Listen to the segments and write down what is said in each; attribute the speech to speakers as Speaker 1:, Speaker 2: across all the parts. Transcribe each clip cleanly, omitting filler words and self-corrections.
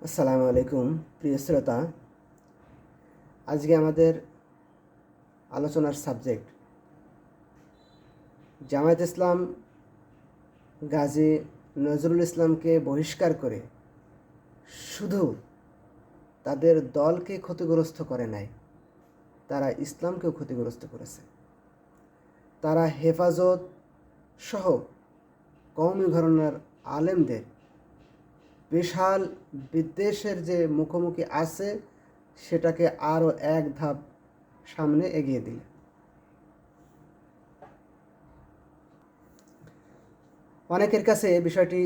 Speaker 1: আসসালামু আলাইকুম প্রিয় শ্রোতা। আজকে আমাদের আলোচনার সাবজেক্ট জামায়াত ইসলাম গাজী নজরুল ইসলামকে বহিষ্কার করে শুধু তাদের দলকে ক্ষতিগ্রস্ত করে নাই, তারা ইসলামকেও ক্ষতিগ্রস্ত করেছে। তারা হেফাজত সহ কওমি ঘরানার আলেমদের বিশাল বিদ্বেষের যে মুখোমুখি আছে সেটাকে আরও এক ধাপ সামনে এগিয়ে দিলে। অনেকের কাছে বিষয়টি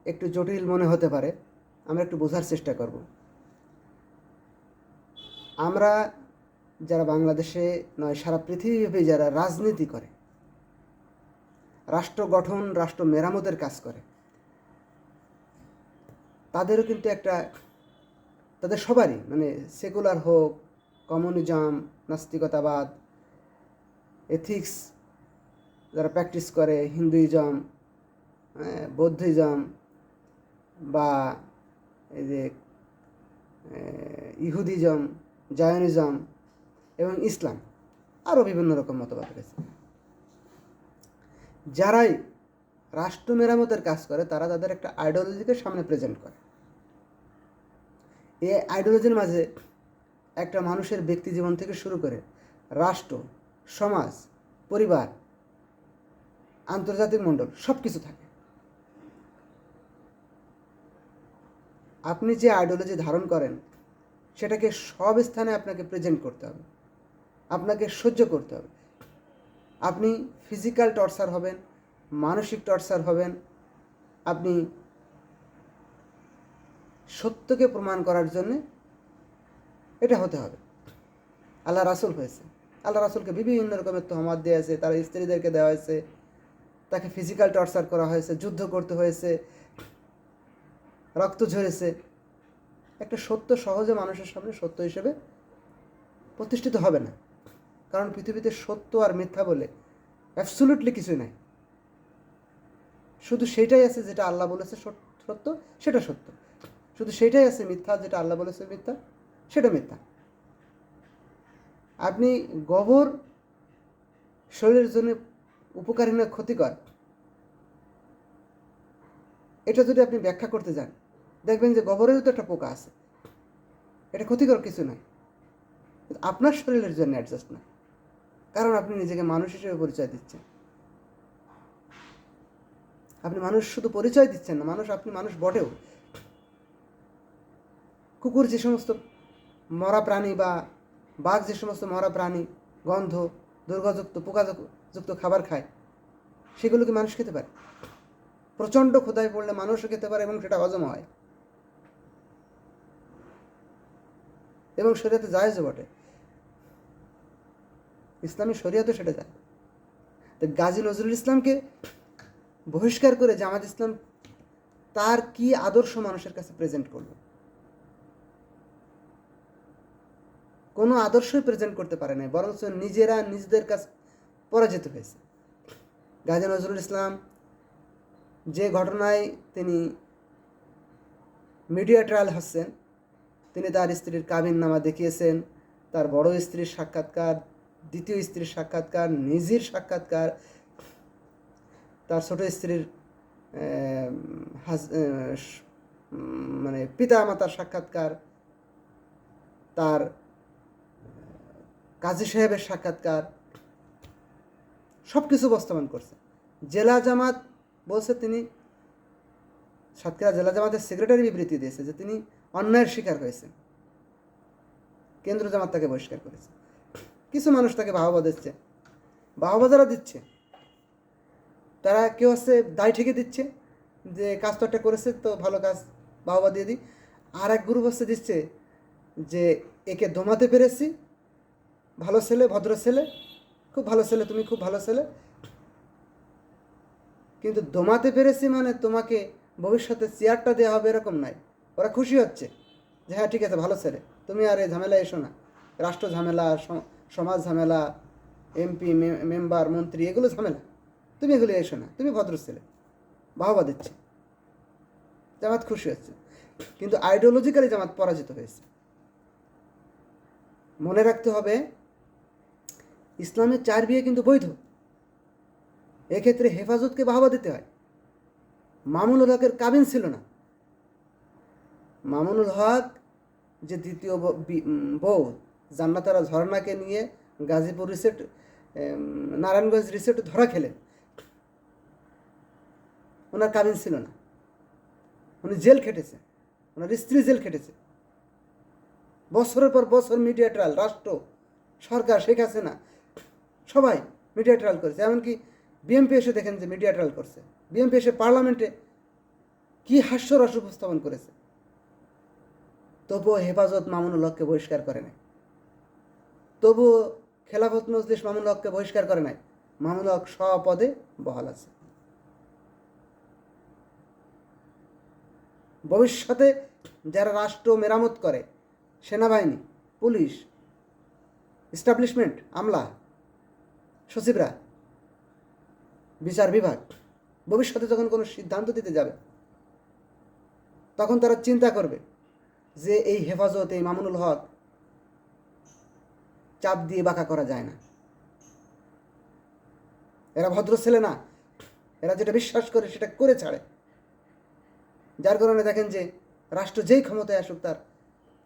Speaker 1: একটু জটিল মনে হতে পারে, আমরা একটু বোঝার চেষ্টা করব। আমরা যারা বাংলাদেশে নয় সারা পৃথিবীব্যাপী যারা রাজনীতি করে, রাষ্ট্র গঠন রাষ্ট্র মেরামতের কাজ করে, তাদেরও কিন্তু একটা তাদের সবারই মানে সেকুলার হোক, কমিউনিজম, নাস্তিকতাবাদ, এথিক্স যারা প্র্যাকটিস করে, হিন্দুইজম, বৌদ্ধিজম বা এই যে ইহুদিজম, জায়নিজম এবং ইসলাম, আরও বিভিন্ন রকম মতবাদ রয়েছে। যারাই রাষ্ট্র মেরামতের কাজ করে তারা তাদের একটা আইডিওলজিকে সামনে প্রেজেন্ট করে। এই আইডিওলজির মাঝে একটা মানুষের ব্যক্তি জীবন থেকে শুরু করে রাষ্ট্র, সমাজ, পরিবার, আন্তর্জাতিক মণ্ডল সব কিছু থাকে। আপনি যে আইডিওলজি ধারণ করেন সেটাকে সব স্থানে আপনাকে প্রেজেন্ট করতে হবে, আপনাকে সহ্য করতে হবে। আপনি ফিজিক্যাল টর্চার হবেন, মানসিক টর্চার হবেন, আপনি সত্যকে প্রমাণ করার জন্যে এটা হতে হবে। আল্লাহ রাসূল হয়েছে, আল্লাহ রাসূলকে বিভিন্ন রকমের তহমত দেওয়া হয়েছে, তার স্ত্রীদেরকে দেওয়া হয়েছে, তাকে ফিজিক্যাল টর্চার করা হয়েছে, যুদ্ধ করতে হয়েছে, রক্ত ঝরেছে। একটা সত্য সহজে মানুষের সামনে সত্য হিসেবে প্রতিষ্ঠিত হবে না, কারণ পৃথিবীতে সত্য আর মিথ্যা বলে অ্যাবসলিউটলি কিছুই নাই। শুধু সেটাই আছে যেটা আল্লাহ বলেছে সত্য, সেটা সত্য। শুধু সেটাই আছে মিথ্যা, যেটা আল্লাহ বলেছে মিথ্যা, সেটা মিথ্যা। আপনি গোবর শরীরের জন্য উপকারী না ক্ষতিকর, এটা যদি আপনি ব্যাখ্যা করতে যান দেখবেন যে গোবরেরও তো একটা পোকা আছে, এটা ক্ষতিকর কিছু নয়, আপনার শরীরের জন্য অ্যাডজাস্ট না, কারণ আপনি নিজেকে মানুষ হিসেবে পরিচয় দিচ্ছেন। আপনি মানুষ শুধু পরিচয় দিচ্ছেন না, আপনি মানুষ বটেও। কুকুর যে সমস্ত মরা প্রাণী বা বাঘ যে সমস্ত মরা প্রাণী গন্ধ, দুর্গযুক্ত, পোকাযুক্ত খাবার খায়, সেগুলো কি মানুষ খেতে পারে? প্রচণ্ড ক্ষুধায় পড়লে মানুষও খেতে পারে এবং সেটা হজম হয় এবং শরীয়তে জায়েজও বটে, ইসলামী শরীয়তে সেটা যায়। তো গাজী নজরুল ইসলামকে বহিষ্কার করে জামাত ইসলাম তার কি আদর্শ মানুষের কাছে প্রেজেন্ট করলো? কোনো আদর্শই প্রেজেন্ট করতে পারে নাই, বরং নিজেরা নিজেদের কাছে পরাজিত হয়েছে। গাজী নজরুল ইসলাম যে ঘটনায় তিনি মিডিয়া ট্রায়াল হচ্ছেন, তিনি তার স্ত্রীর কাবিননামা দেখিয়েছেন, তার বড় স্ত্রীর সাক্ষাৎকার, দ্বিতীয় স্ত্রীর সাক্ষাৎকার, নিজের সাক্ষাৎকার, তার ছোট স্ত্রীর মানে পিতা মাতার সাক্ষাৎকার, তার কাজী সাহেবের সাক্ষাৎকার, সব কিছু উপস্থাপন করছে। জেলা জামাত বলছে, তিনি সাতক্ষীরা জেলা জামাতের সেক্রেটারি বিবৃতি দিয়েছে যে তিনি অন্যায়ের শিকার হয়েছেন, কেন্দ্র জামাত তাকে বহিষ্কার করেছে। কিছু মানুষ তাকে বাহবা দিচ্ছে, বাহবা যারা দিচ্ছে তারা কেউ আছে দায় ঠেকে দিচ্ছে যে কাজ তো একটা করেছে, তো ভালো কাজ, বাহবা দিয়ে দিই। আর এক গ্রুপ হচ্ছে দিচ্ছে যে একে দমাতে পেরেছি, ভালো ছেলে, ভদ্র ছেলে, খুব ভালো ছেলে, তুমি খুব ভালো ছেলে, কিন্তু দমাতে পেরেছি মানে তোমাকে ভবিষ্যতে চেয়ারটা দেওয়া হবে এরকম নাই। ওরা খুশি হচ্ছে যে হ্যাঁ ঠিক আছে, ভালো ছেলে, তুমি আর এই ঝামেলা এসো না, রাষ্ট্র ঝামেলা, সমাজ ঝামেলা, এমপি মেম্বার মন্ত্রী এগুলো ঝামেলা, তুমি এগুলো এসো না, তুমি ভদ্র ছেলে, বাহবা দিচ্ছে। জামাত খুশি হচ্ছে, কিন্তু আইডিওলজিক্যালি জামাত পরাজিত হয়েছে। মনে রাখতে হবে ইসলামের 4 বিয়ে কিন্তু বৈধ, এক্ষেত্রে হেফাজতকে বাহবা দিতে হয়। মামুনুল হকের কাবিন ছিল না। মামুনুল হক যে দ্বিতীয় বউ জান্নাতারা ঝর্ণাকে নিয়ে গাজীপুর রিসেট, নারায়ণগঞ্জ রিসেটে ধরা খেলেন, ওনার কাবিন ছিল না। উনি জেল খেটেছে, ওনার স্ত্রী জেল খেটেছে, বছরের পর বছর মিডিয়া ট্রায়াল, রাষ্ট্র সরকার শেখ হাসিনা সবাই মিডিয়া ট্রায়াল করেছে। এমনকি বিএমপি এসে দেখেন যে মিডিয়া ট্রায়াল করছে, বিএমপি এসে পার্লামেন্টে কি হাস্যরস উপস্থাপন করেছে। তবুও হেফাজত মামুনুল হককে বহিষ্কার করে নাই, তবুও খেলাফত মজলিস মামুনুল হককে বহিষ্কার করে নাই। মামুনুল হক স্বপদে বহাল আছে। ভবিষ্যতে যারা রাষ্ট্র মেরামত করে, সেনাবাহিনী, পুলিশ, এস্টাবলিশমেন্ট, আমলা, সচিবরা, বিচার বিভাগ, ভবিষ্যতে যখন কোনো সিদ্ধান্ত দিতে যাবে তখন তারা চিন্তা করবে যে এই হেফাজত, এই মামুনুল হক চাপ দিয়ে বাঁকা করা যায় না। এরা ভদ্র ছেলে না, এরা যেটা বিশ্বাস করে সেটা করে ছাড়ে। যার কারণে দেখেন যে রাষ্ট্র যেই ক্ষমতায় আসুক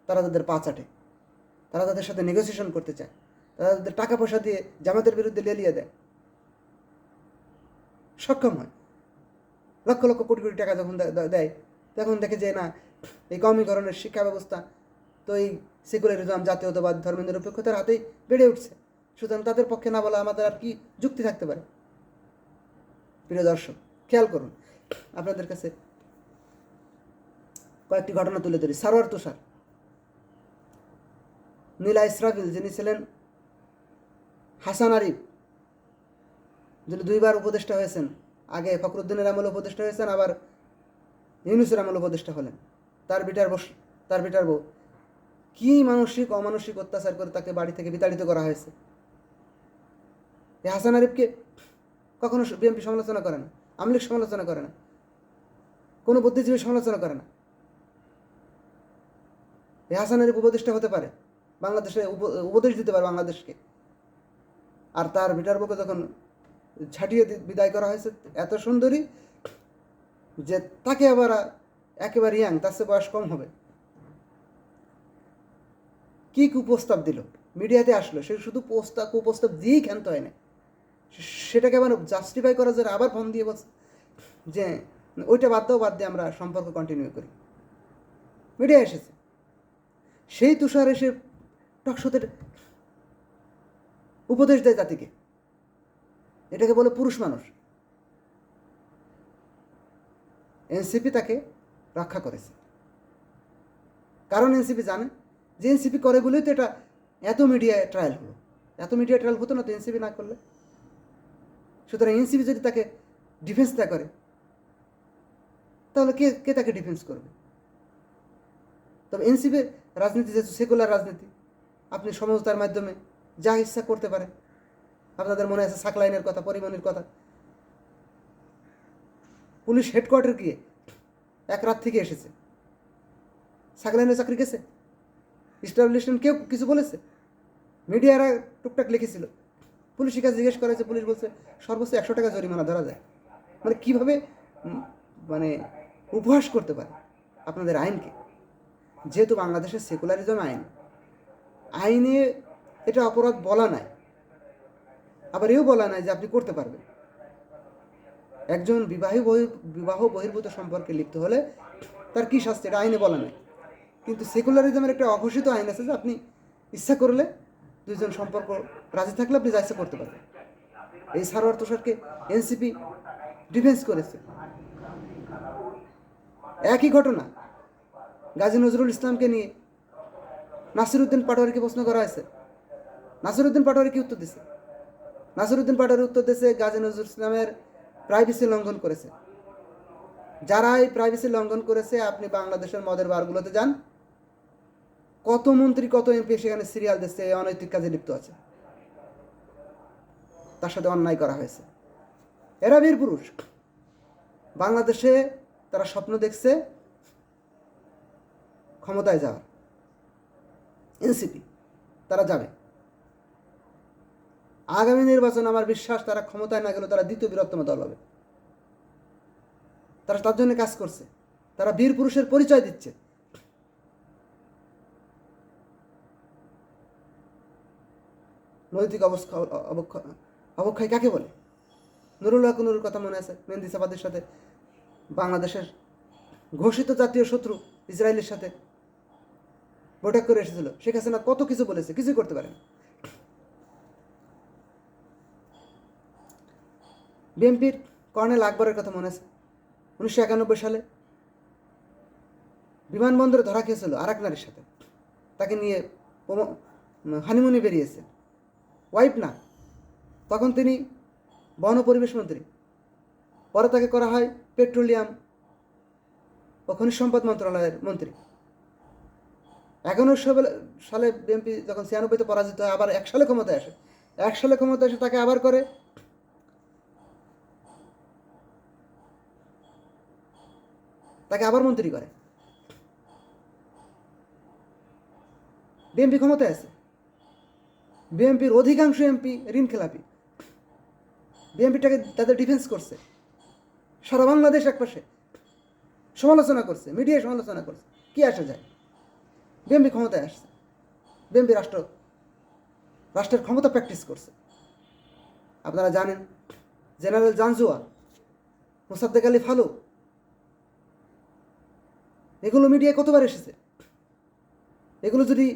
Speaker 1: তারা তাদের পা চাটে, তারা তাদের সাথে নেগোসিয়েশন করতে চায়, তারা তাদের টাকা পয়সা দিয়ে জামাতের বিরুদ্ধে লেলিয়ে দেয়, সক্ষম হয়। লক্ষ লক্ষ কোটি কোটি টাকা যখন দেয় তখন দেখে যে না, এই কওমিকরণের শিক্ষা ব্যবস্থা তো এই সেকুলারিজম, জাতীয়তাবাদ, ধর্মনিরপেক্ষতার হাতেই বেড়ে উঠছে। সুতরাং তাদের পক্ষে না বলা আমাদের আর কি যুক্তি থাকতে পারে? প্রিয় দর্শক, খেয়াল করুন, আপনাদের কাছে কয়েকটি ঘটনা তুলে ধরি। সারোয়ার তুষার, নীলা ইসরাফিল যিনি ছিলেন হাসান আরিফ, যিনি 2 বার উপদেষ্টা হয়েছেন, আগে ফখরুদ্দিনের আমলে উপদেষ্টা হয়েছেন, আবার ইউনূসের আমলে উপদেষ্টা হলেন। তার বিটার বউ কি মানসিক অমানসিক অত্যাচার করে তাকে বাড়ি থেকে বিতাড়িত করা হয়েছে। এই হাসান আরিফকে কখনো বিএনপি সমালোচনা করে না, আওয়ামী লীগ সমালোচনা করে না, কোনো বুদ্ধিজীবী সমালোচনা করে না। এই হাসান আরিফ উপদেষ্টা হতে পারে, বাংলাদেশে উপদেশ দিতে পারে বাংলাদেশকে। আর তার বিটার বউকে যখন ঝাঁটিয়ে বিদায় করা হয়েছে, এত সুন্দরী যে তাকে আবার একেবারে ইয়াং, তার চেয়ে বয়স কম হবে, কি কুপ্রস্তাব দিল, মিডিয়াতে আসলো, সে শুধু কুপ্রস্তাব দিয়েই ক্ষান্ত হয় না, সেটাকে আবার জাস্টিফাই করার জন্য আবার ফোন দিয়ে বলছে যে ওইটা বাদ দিয়ে আমরা সম্পর্ক কন্টিনিউ করি। মিডিয়া এসেছে, সেই তুষার এসে টকশোতে উপদেশ দেয় জাতিকে, এটাকে বলে পুরুষ মানুষ। এনসিপি তাকে রক্ষা করেছে, কারণ এনসিপি জানে যে এনসিপি করে বলেই তো এটা এত মিডিয়া ট্রায়াল হলো। এত মিডিয়া ট্রায়াল হতো না তো এনসিপি না করলে। সুতরাং এনসিপি যদি তাকে ডিফেন্স না করে তাহলে কে তাকে ডিফেন্স করবে? তবে এনসিপি রাজনীতি যেহেতু সেকুলার রাজনীতি, আপনি সমঝোতার মাধ্যমে যা ইচ্ছা করতে পারেন। আপনাদের মনে আছে সাকলাইনের কথা, পরিমণির কথা, পুলিশ হেডকোয়ার্টার গিয়ে এক রাত থেকে এসেছে, সাকলাইনের চাকরি গেছে, এস্টাবলিশমেন্ট কেউ কিছু বলেছে? মিডিয়ারা টুকটাক লিখেছিল, পুলিশের কাছে জিজ্ঞেস করেছে, পুলিশ বলছে সর্বোচ্চ 100 টাকা জরিমানা ধরা যায়। মানে কীভাবে মানে উপহাস করতে পারে আপনাদের আইনকে? যেহেতু বাংলাদেশের সেকুলারিজম আইনে এটা অপরাধ বলা নাই, আবার এও বলা নাই যে আপনি করতে পারবেন। একজন বিবাহ বহির্ভূত সম্পর্কে লিপ্ত হলে তার কী শাস্তি, এটা আইনে বলা নাই। কিন্তু সেকুলারিজমের একটা অঘোষিত আইন আছে যে আপনি ইচ্ছা করলে, দুইজন সম্পর্ক রাজি থাকলে আপনি যা ইচ্ছা করতে পারবেন। এই সারোয়ার তুষারকে এনসিপি ডিফেন্স করেছে। একই ঘটনা গাজী নজরুল ইসলামকে নিয়ে নাসিরউদ্দিন পাটোয়ারিকে প্রশ্ন করা হয়েছে। নাসিরউদ্দিন পাটোয়ারি কি উত্তর দিছে? নাসিরউদ্দিন পাটোয়ারি উত্তর দিয়েছে গাজী নজরুল ইসলামের প্রাইভেসি লঙ্ঘন করেছে। যারা এই প্রাইভেসি লঙ্ঘন করেছে, আপনি বাংলাদেশের মদের বারগুলোতে যান, কত মন্ত্রী কত এমপি সেখানে সিরিয়াল দিচ্ছে, অনৈতিক কাজে লিপ্ত আছে, তার সাথে অন্যায় করা হয়েছে। এরা বীর পুরুষ। বাংলাদেশে তারা স্বপ্ন দেখছে ক্ষমতায় যাওয়ার। এনসিপি তারা যাবে আগামী নির্বাচন। আমার বিশ্বাস তারা ক্ষমতায় না গেলেও তারা দ্বিতীয় বৃহত্তম দল হবে। তারা তার জন্য কাজ করছে, তারা বীর পুরুষের পরিচয় দিচ্ছে। নৈতিক অবক্ষয় কাকে বলে? নুরুল হক নুরুর কথা মনে আছে? মেহেদী সাফাদের সাথে বাংলাদেশের ঘোষিত জাতীয় শত্রু ইসরায়েলের সাথে বৈঠক করে এসেছিল। শেখ হাসিনা কত কিছু বলেছে, কিছুই করতে পারেন। বিএনপির কর্নেল আকবরের কথা মনে আছে? 1991 সালে বিমানবন্দরে ধরা খেয়েছিল আর এক নারীর সাথে, তাকে নিয়ে হানিমুনে বেরিয়েছে, ওয়াইফ না, তখন তিনি বন ও পরিবেশ মন্ত্রী। পরে তাকে করা হয় পেট্রোলিয়াম ও খনিজ সম্পদ মন্ত্রণালয়ের মন্ত্রী। 19 সালে বিএনপি যখন 96-তে পরাজিত হয়, আবার 1 সালে ক্ষমতায় আসে। 1 সালে ক্ষমতায় এসে তাকে আবার করে তাকে আবার মন্ত্রী করে। বিএনপি ক্ষমতায় আছে, বিএনপির অধিকাংশ এমপি ঋণ খেলাপি। বিএনপিটাকে তাদের ডিফেন্স করছে, সারা বাংলাদেশ একপাশে সমালোচনা করছে, মিডিয়ায় সমালোচনা করছে। কি আসে যায়? বিএনপি ক্ষমতায় আসছে, বিএনপি রাষ্ট্রের ক্ষমতা প্র্যাকটিস করছে। আপনারা জানেন জেনারেল জানজুয়া, মোসাদ্দেক আলী ফালু, এগুলো মিডিয়ায় কতবার এসেছে। এগুলো যদি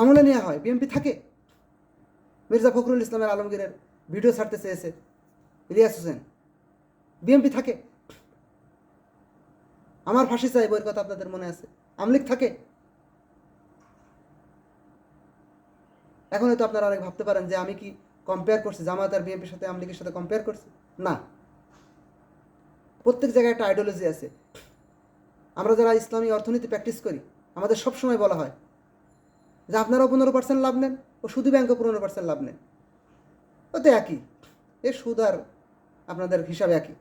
Speaker 1: আমলে নেওয়া হয়, বিএনপি থাকে। মির্জা ফখরুল ইসলামের আলমগীরের ভিডিও ছাড়তে চেয়েছে ইলিয়াস হোসেন, বিএনপি থাকে। আমার ফাঁসি চাই বইয়ের কথা আপনাদের মনে আছে, আমলিগ থাকে। এখন হয়তো আপনারা অনেক ভাবতে পারেন যে আমি কি কম্পেয়ার করছি জামাত আর বিএনপির সাথে, আমলিগের সাথে কম্পেয়ার করছি? না, প্রত্যেক জায়গায় একটা আইডিওলজি আছে। আমরা যারা ইসলামী অর্থনীতি প্র্যাকটিস করি, আমাদের সবসময় বলা হয় যে আপনারাও 15% লাভ নেন ও সুদী ব্যাংকও 15% লাভ নেন, ওতে একই, এর সুদ আর আপনাদের হিসাবে একই।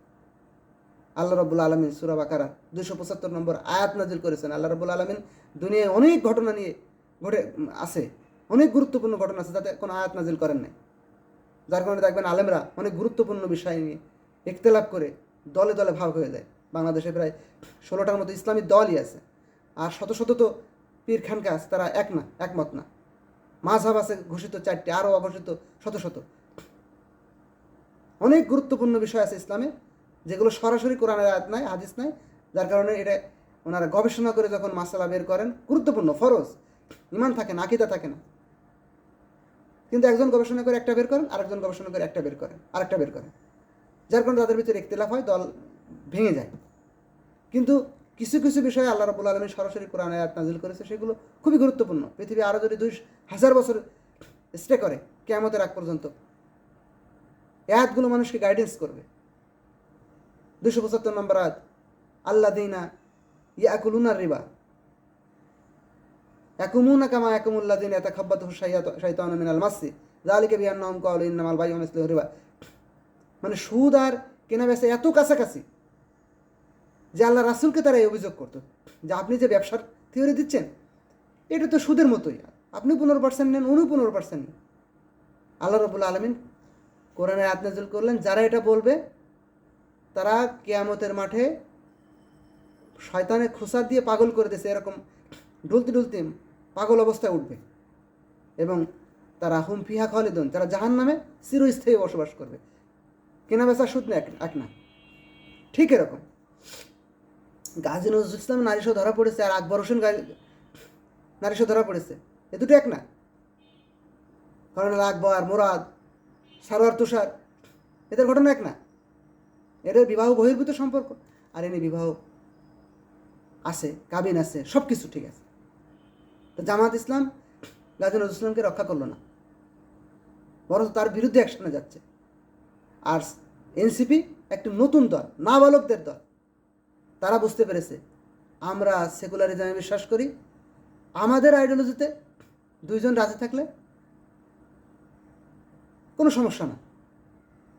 Speaker 1: আল্লাহ রাব্বুল আলামিন সূরা বাকারা 275 নম্বর আয়াত নাজিল করেছেন। আল্লাহ রাব্বুল আলামিন দুনিয়ায় অনেক ঘটনা নিয়ে আছে, অনেক গুরুত্বপূর্ণ ঘটনা আছে, যাতে কোনো আয়াত নাজিল করেন নাই। যার কারণে দেখবেন আলেমরা অনেক গুরুত্বপূর্ণ বিষয় নিয়ে ইখতিলাফ করে দলে দলে ভাগ হয়ে যায়। বাংলাদেশে প্রায় 16টার মতো ইসলামী দলই আছে, আর শত শত তো পীর খানকা আছে, তারা একমত না। মাযহাব আছে ঘোষিত 4টি, আরও অঘোষিত শত শত। অনেক গুরুত্বপূর্ণ বিষয় আছে ইসলামে, যেগুলো সরাসরি কোরআনের আয়াত নাই, হাদিস নাই। যার কারণে এটা ওনারা গবেষণা করে যখন মাসালা বের করেন, গুরুত্বপূর্ণ ফরজ, ইমান থাকে না, আকীদা থাকে না। কিন্তু একজন গবেষণা করে একটা বের করেন, আরেকজন গবেষণা করে একটা বের করেন, আরেকটা বের করেন। যার কারণে তাদের ভিতরে ইখতিলাফ হয়, দল ভেঙে যায়। কিন্তু কিছু কিছু বিষয়ে আল্লাহ রাব্বুল আলামিন সরাসরি কোরআনে আয়াত নাজিল করেছে, সেগুলো খুবই গুরুত্বপূর্ণ। পৃথিবী আরও যদি 2000 বছর স্টে করে কিয়ামতের আগ পর্যন্ত, আয়াতগুলো মানুষকে গাইডেন্স করবে। 275 নম্বর আয়াত, আল্লাযীনা ইয়াকুলুনার রিবা ইয়াকুমুনা কামা ইয়াকুমুল্লাযীনা ইয়াতাখাব্বাতুহু শাইতানু মিনাল মাসি যালিকা বিআন্নাহুম ক্বালু ইন্নামাল বাইউ মিসলু রিবা। মানে সুদ আর কেনাবেচা এত কাছাকাছি যে আল্লাহ রাসূলকে তারা এই অভিযোগ করতো যে আপনি যে ব্যবসার থিওরি দিচ্ছেন, এটা তো সুদের মতোই, আপনি 15% নেন, উনি 15% নেন। আল্লাহ রাব্বুল আলামিন কোরআনে আয়াত নাযিল করলেন, যারা এটা বলবে তারা কিয়ামতের মাঠে শয়তানের খোঁচা দিয়ে পাগল করে দিয়েছে, এরকম ডুলতে ডুলতে পাগল অবস্থায় উঠবে, এবং তারা হুম ফিহা খালিদুন, তারা জাহান্নামে চিরস্থায়ী বসবাস করবে। কেনাবেচা সুদ না এক না। ঠিক এরকম গাজী নজরুল ইসলাম নারীসহ ধরা পড়েছে, আর আকবর হোসেন নারীসহ ধরা পড়েছে, এ দুটো এক না। কর্নেল আকবর, মুরাদ, সারোয়ার তুষার, এদের ঘটনা এক না। এদের বিবাহ বহির্ভূত সম্পর্ক, আর এনে বিবাহ আছে, কাবিন আছে, সব কিছু ঠিক আছে। তো জামাত ইসলাম গাজী নজরুল ইসলামকে রক্ষা করলো না, বরং তার বিরুদ্ধে অ্যাকশনে যাচ্ছে। আর এনসিপি একটি নতুন দল, নাবালকদের দল। তারা বুঝতে পেরেছে আমরা সেকুলারিজমে বিশ্বাস করি, আমাদের আইডিওলজিতে 2 জন রাজি থাকলে কোনো সমস্যা না।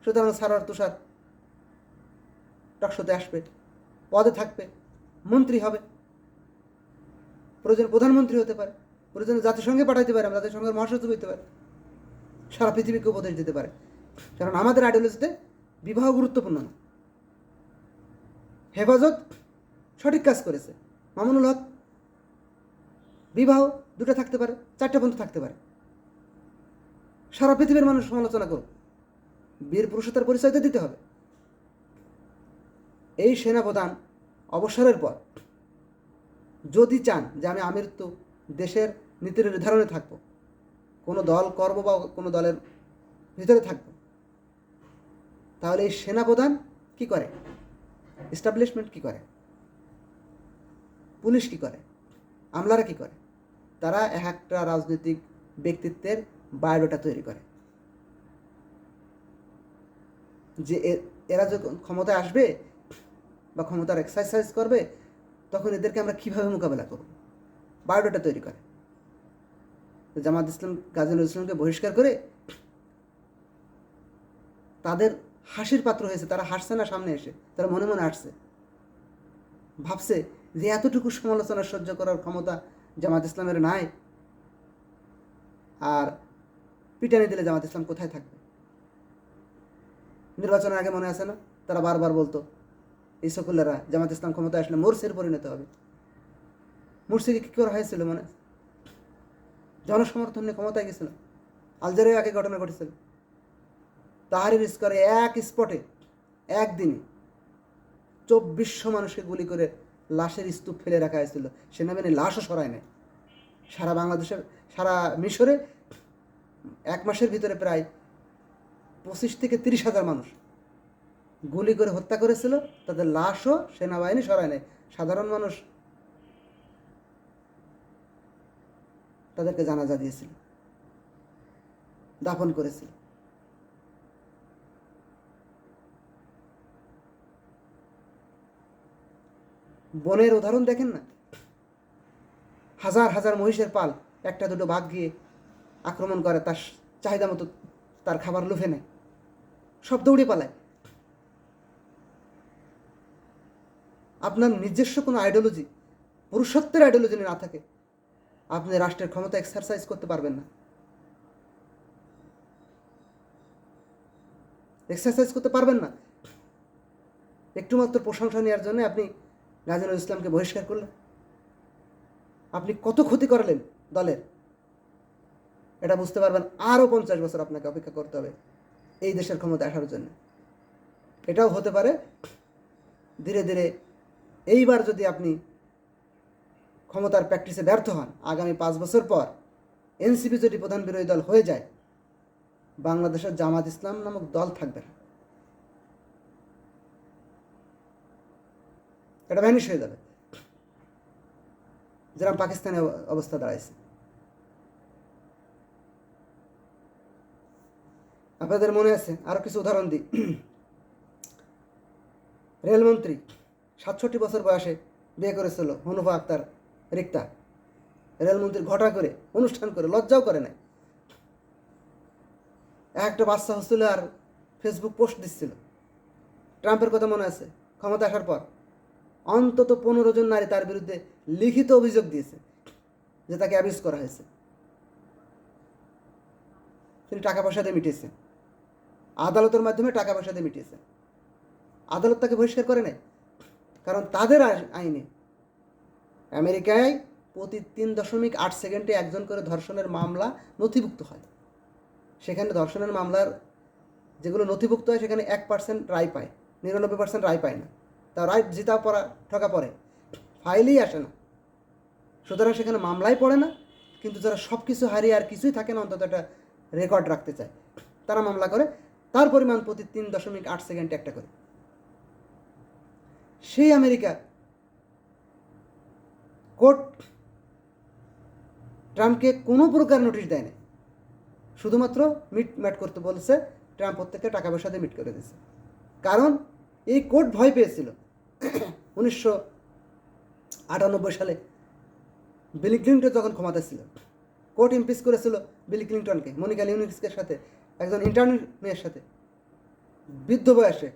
Speaker 1: সুতরাং সারোয়ার তুষার টকশোতে আসবে, পদে থাকবে, মন্ত্রী হবে, প্রয়োজন প্রধানমন্ত্রী হতে পারে, প্রয়োজন জাতিসংঘে পাঠাইতে পারে, জাতিসংঘের মহাসচিব হতে পারে, সারা পৃথিবীকে উপদেশ দিতে পারে। কারণ আমাদের আইডিওলজিতে বিবাহ গুরুত্বপূর্ণ না। হেফাজত সঠিক কাজ করেছে। মামুনুল হক বিবাহ 2টা থাকতে পারে, 4টা পর্যন্ত থাকতে পারে, সারা পৃথিবীর মানুষ সমালোচনা করুক, বীর পুরুষতার পরিচয় তো দিতে হবে। এই সেনাপ্রধান অবসরের পর যদি চান যে আমি আমৃত্যু দেশের নীতি নির্ধারণে থাকব, কোনো দল করব বা কোনো দলের ভিতরে থাকব, তাহলে এই সেনাপ্রধান কি করে, এস্টাবলিশমেন্ট কি করে, পুলিশ কি করে, আমলারা কি করে, তারা একটা রাজনৈতিক ব্যক্তিত্বের বায়োডাটা তৈরি করে যে এরা যখন ক্ষমতায় আসবে বা ক্ষমতার এক্সারসাইজ করবে তখন এদেরকে আমরা কীভাবে মোকাবেলা করব, বায়োডাটা তৈরি করে। জামাত ইসলাম গাজী নজরুল ইসলামকে বহিষ্কার করে তাদের হাসির পাত্র হয়েছে। তারা হাসছে না সামনে এসে, তারা মনে মনে হাসছে, ভাবছে যে এতটুকু সমালোচনা সহ্য করার ক্ষমতা জামাত ইসলামের নাই, আর পিটানি দিলে জামাত ইসলাম কোথায় থাকবে। নির্বাচনের আগে মনে আছে না, তারা বারবার বলতো এই সকলেরা জামাত ইসলাম ক্ষমতায় আসলে মোরসির পরিণত হবে। মুরসিকে কী করা হয়েছিল মনে আছে? জনসমর্থন নিয়ে ক্ষমতায় গেছিল। আলজেরিয়ায় আগে ঘটনা ঘটেছিল, তাহারির স্কোয়ারে এক স্পটে একদিনে 2400 মানুষকে গুলি করে লাশের স্তূপ ফেলে রাখা হয়েছিল। সেনাবাহিনী লাশও সরায় নেয়। সারা বাংলাদেশের, সারা মিশরে 1 মাসের ভিতরে প্রায় 25 থেকে 30,000 মানুষ গুলি করে হত্যা করেছিল, তাদের লাশও সেনাবাহিনী সরায় নেয়। সাধারণ মানুষ তাদেরকে জানাজা দিয়েছিল, দাফন করেছিল। বনের উদাহরণ দেখেন না, হাজার হাজার মহিষের পাল, 1-2 বাঘ গিয়ে আক্রমণ করে, তার চাহিদা মতো তার খাবার লুফে নেয়, সব দৌড়ে পালায়। আপনার নিজস্ব কোনো আইডিওলজি, পুরুষত্বের আইডিওলজি না থাকে, আপনি রাষ্ট্রের ক্ষমতা এক্সারসাইজ করতে পারবেন না, এক্সারসাইজ করতে পারবেন না। একটু মাত্র প্রশংসা নেওয়ার জন্য আপনি গাজী নজরুল ইসলামকে বহিষ্কার করলেন, আপনি কত ক্ষতি করলেন দলের, এটা বুঝতে পারবেন আরও 50 বছর আপনাকে অপেক্ষা করতে হবে এই দেশের ক্ষমতা আসার জন্য। এটাও হতে পারে ধীরে ধীরে, এইবার যদি আপনি ক্ষমতার প্র্যাকটিসে ব্যর্থ হন, আগামী 5 বছর পর এনসিপি যদি প্রধান বিরোধী দল হয়ে যায়, বাংলাদেশের জামাত ইসলাম নামক দল থাকবে না, এটা ভ্যানিশ হয়ে যাবে, যেরকম পাকিস্তানের অবস্থা দাঁড়াইছে। আপনাদের মনে আছে, আরও কিছু উদাহরণ দিই। রেলমন্ত্রী 67 বছর বয়সে বিয়ে করেছিল হনুফা আক্তার রিক্তা, রেলমন্ত্রীর ঘটা করে অনুষ্ঠান করে, লজ্জাও করে নাই। একটা বাচ্চা হচ্ছিল আর ফেসবুক পোস্ট দিচ্ছিল। ট্রাম্পের কথা মনে আছে, ক্ষমতা আসার পর অন্তত 15 জন নারী তার বিরুদ্ধে লিখিত অভিযোগ দিয়েছে যে তাকে অ্যাবিউজ করা হয়েছে। তিনি টাকা পয়সা দিয়ে মিটিয়েছেন, আদালতের মাধ্যমে টাকা পয়সা দিয়ে মিটিয়েছেন। আদালত তাকে বহিষ্কার করে নাই, কারণ তাদের আইনে আমেরিকায় প্রতি 3.8 সেকেন্ডে একজন করে ধর্ষণের মামলা নথিভুক্ত হয়। সেখানে ধর্ষণের মামলার যেগুলো নথিভুক্ত হয় সেখানে 1% রায় পায়, 99% রায় পায় না। তা রায় জিতা পড়া ঠকা পড়ে, ফাইলেই আসে না। সুতরাং সেখানে মামলাই পড়ে না, কিন্তু যারা সব কিছু হারিয়ে আর কিছুই থাকে না, অন্তত একটা রেকর্ড রাখতে চায়, তারা মামলা করে। তার পরিমাণ প্রতি 3.8 সেকেন্ডে একটা করে। সেই আমেরিকা কোর্ট ট্রাম্পকে কোনো প্রকার নোটিশ দেয় না, শুধুমাত্র মিট করতে বলছে। ট্রাম্প প্রত্যেককে টাকা পয়সা দিয়ে মিট করে দিয়েছে, কারণ এই কোর্ট ভয় পেয়েছিল 1998 সালে বিল ক্লিনটন যখন ক্ষমতা ছিল। কোর্ট ইমপিচ করেছিল বিল ক্লিনটনকে, মনিকা লিউনিক্সের সাথে, একজন ইন্টার্নের মেয়ের সাথে, বৃদ্ধ বয়সে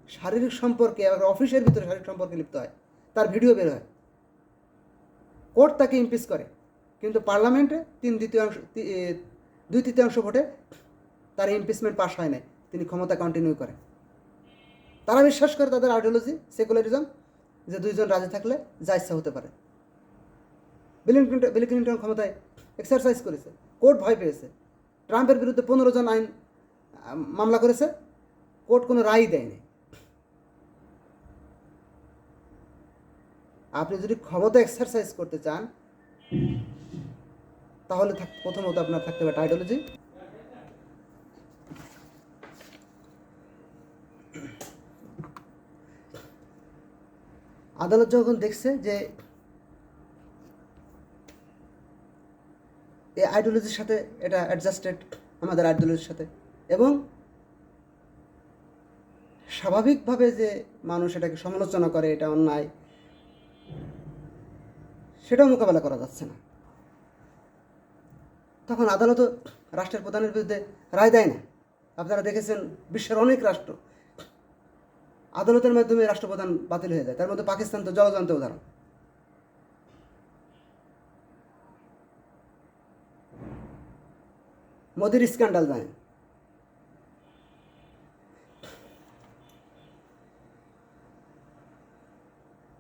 Speaker 1: শারীরিক সম্পর্কে, অফিসের ভিতরে শারীরিক সম্পর্কে লিপ্ত হয়, তার ভিডিও বের হয়। কোর্ট তাকে ইমপিচ করে, কিন্তু পার্লামেন্টে 2/3 ভোটে তার ইমপিচমেন্ট পাস হয় না, তিনি ক্ষমতা কন্টিনিউ করে। তারা বিশ্বাস করে, তাদের আইডিওলজি সেকুলারিজম, যে দুইজন রাজি থাকলে যা ইচ্ছা হতে পারে। বিল ক্লিন্টন ক্ষমতায় এক্সারসাইজ করেছে, কোর্ট ভয় পেয়েছে। ট্রাম্পের বিরুদ্ধে 15 জন মামলা করেছে, কোর্ট কোনো রায় দেয়নি। আপনি যদি ক্ষমতা এক্সারসাইজ করতে চান, তাহলে প্রথমত আপনার থাকতে হবে আইডিওলজি। আদালত যখন দেখছে যে এই আইডিওলজির সাথে এটা অ্যাডজাস্টেড আমাদের আইডিওলজির সাথে, এবং স্বাভাবিকভাবে যে মানুষ এটাকে সমালোচনা করে, এটা অন্যায়, সেটাও মোকাবেলা করা যাচ্ছে না, তখন আদালতও রাষ্ট্রের প্রধানের বিরুদ্ধে রায় দেয় না। আপনারা দেখেছেন বিশ্বের অনেক রাষ্ট্র আদালতের মাধ্যমে রাষ্ট্রপ্রধান বাতিল হয়ে যায়, তার মধ্যে পাকিস্তান তো জলজান্ত উদাহরণ। মোদির স্ক্যান্ডাল জানেন,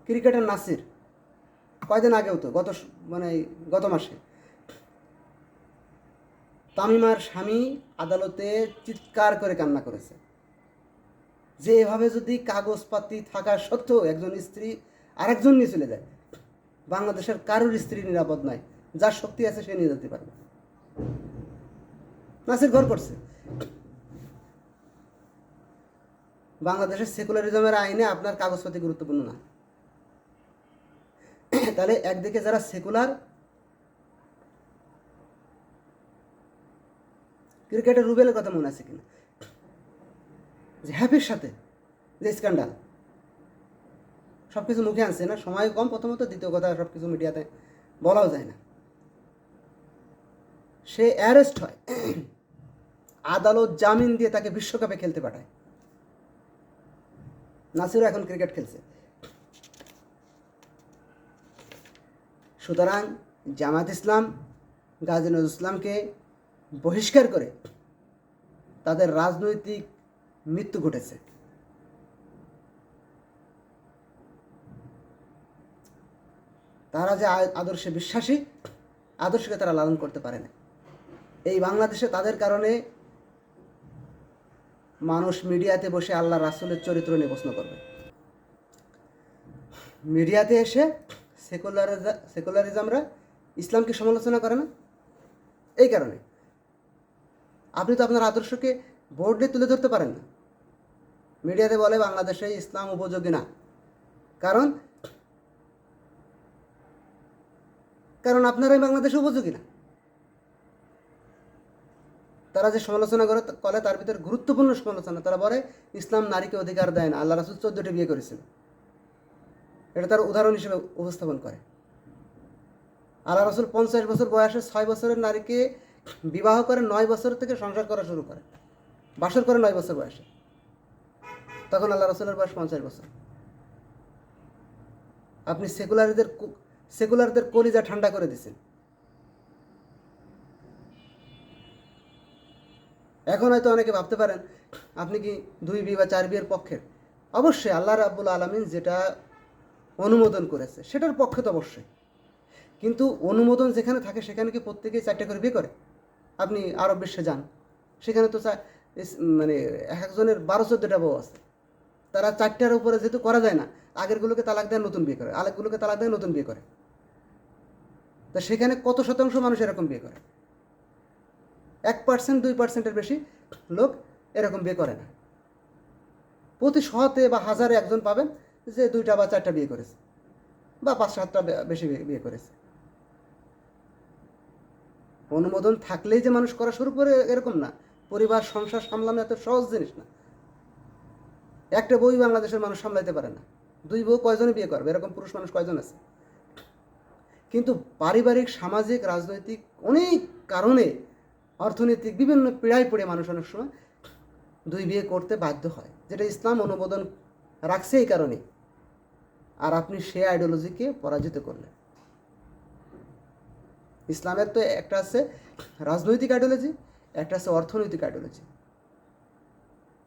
Speaker 1: ক্রিকেটার নাসির কয়দিন আগেও তো গত মাসে তামিমার স্বামী আদালতে চিৎকার করে কান্না করেছে যে এভাবে যদি কাগজপাতি থাকা সত্ত্বেও একজন স্ত্রী আরেকজন নিয়ে চলে যায়, বাংলাদেশের কারোর স্ত্রী নিরাপদ নয়, যার শক্তি আছে সে নিয়ে যেতে পারবে। নাসির ঘর করছে। বাংলাদেশের সেকুলারিজমের আইনে আপনার কাগজপাতি গুরুত্বপূর্ণ না। তাহলে একদিকে যারা সেকুলার, ক্রিকেটের রুবেলের কথা মনে আছে কিনা, যে হ্যাপির সাথে যে স্ক্যান্ডাল, সব কিছু মুখে আনছে না, সময় কম প্রথমত, দ্বিতীয় কথা সব কিছু মিডিয়াতে বলাও যায় না। সে অ্যারেস্ট হয়, আদালত জামিন দিয়ে তাকে বিশ্বকাপে খেলতে পাঠায়। নাসিরও এখন ক্রিকেট খেলছে। সুতরাং জামাত ইসলাম গাজী নজরুল ইসলামকে বহিষ্কার করে তাদের রাজনৈতিক মৃত্যু ঘটেছে। তারা যে আদর্শে বিশ্বাসী, আদর্শকে তারা লালন করতে পারে না। এই বাংলাদেশে তাদের কারণে মানুষ মিডিয়াতে বসে আল্লাহ রাসূলের চরিত্র নিয়ে প্রশ্ন করবে। মিডিয়াতে এসে সেকুলারিজমরা ইসলামকে সমালোচনা করে না, এই কারণে। আপনি তো আপনার আদর্শকে বোর্ডে তুলে ধরতে পারেন না। মিডিয়াতে বলে বাংলাদেশে ইসলাম উপযোগী না, কারণ আপনারাই বাংলাদেশে উপযোগী না। তারা যে সমালোচনা করে তার ভিতরে গুরুত্বপূর্ণ সমালোচনা, তারা বলে ইসলাম নারীকে অধিকার দেয় না, আল্লাহ রাসূল 14টি বিয়ে করেছিল, এটা তার উদাহরণ হিসেবে উপস্থাপন করে। আল্লাহ রাসূল 50 বছর বয়সে 6 বছরের নারীকে বিবাহ করে 9 বছর থেকে সংসার করা শুরু করে, বাসর করে 9 বছর বয়সে, তখন আল্লাহ রাসূলের বয়স 50 বছর। আপনি সেকুলারদের কলিজা ঠান্ডা করে দিচ্ছেন। এখন হয়তো অনেকে ভাবতে পারেন আপনি কি 2 বিয়ে বা 4 বিয়ের পক্ষের। অবশ্যই আল্লাহ রাব্বুল আলামিন যেটা অনুমোদন করেছে সেটার পক্ষে তো অবশ্যই, কিন্তু অনুমোদন যেখানে থাকে সেখানে কি প্রত্যেকেই 4টে করে বিয়ে করে? আপনি আরব বিশ্বে যান, সেখানে তো এক একজনের 12-14টা বউ আছে। তারা 4টার উপরে যেহেতু করা যায় না, আগেরগুলোকে তালাক দেয়, নতুন বিয়ে করে, আরেকগুলোকে তালাক দেয়, নতুন বিয়ে করে। তা সেখানে কত শতাংশ মানুষ এরকম বিয়ে করে? 1%, 2%-এর বেশি লোক এরকম বিয়ে করে না। প্রতি 100-তে বা 1000-এ একজন পাবেন যে 2টা বা 4টা বিয়ে করেছে, বা 5-7টা বেশি বিয়ে করেছে। অনুমোদন থাকলেই যে মানুষ করা শুরু করে এরকম না। পরিবার সংসার সামলানো এত সহজ জিনিস না। একটা বই বাংলাদেশের মানুষ সামলাইতে পারে না, 2 বউ কয়জনে বিয়ে করবে? এরকম পুরুষ মানুষ কয়জন আছে? কিন্তু পারিবারিক, সামাজিক, রাজনৈতিক অনেক কারণে, অর্থনৈতিক বিভিন্ন পীড়ায় পড়ে মানুষ অনেক সময় 2 বিয়ে করতে বাধ্য হয়, যেটা ইসলাম অনুমোদন রাখছে এই কারণে। আর আপনি সে আইডিওলজিকে পরাজিত করলেন। ইসলামের তো একটা আছে রাজনৈতিক আইডিওলজি, একটা আছে অর্থনৈতিক আইডিওলজি।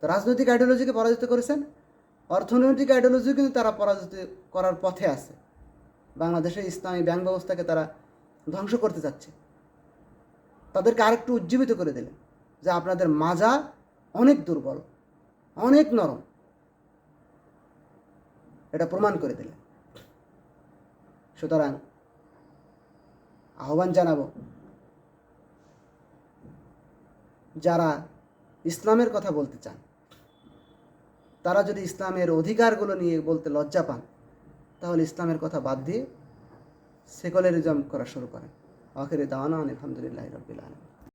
Speaker 1: তো রাজনৈতিক আইডিওলজিকে পরাজিত করেছেন, অর্থনৈতিক আইডিওলজিও কিন্তু তারা পরাজিত করার পথে আছে। বাংলাদেশের ইসলামী ব্যাংক ব্যবস্থাকে তারা ধ্বংস করতে চাচ্ছে। তাদেরকে আরেকটু উজ্জীবিত করে দিলেন যে আপনাদের মাজা অনেক দুর্বল, অনেক নরম, এটা প্রমাণ করে দিলেন। সুতরাং আহ্বান জানাবো, যারা ইসলামের কথা বলতে চান তারা যদি ইসলামের অধিকারগুলো নিয়ে বলতে লজ্জা পান, তাহলে ইসলামের কথা বাদ দিয়ে সেকুলারিজম করা শুরু করেন। আখিরি দাওয়ানা আলহামদুলিল্লাহি রাব্বিল আলামিন।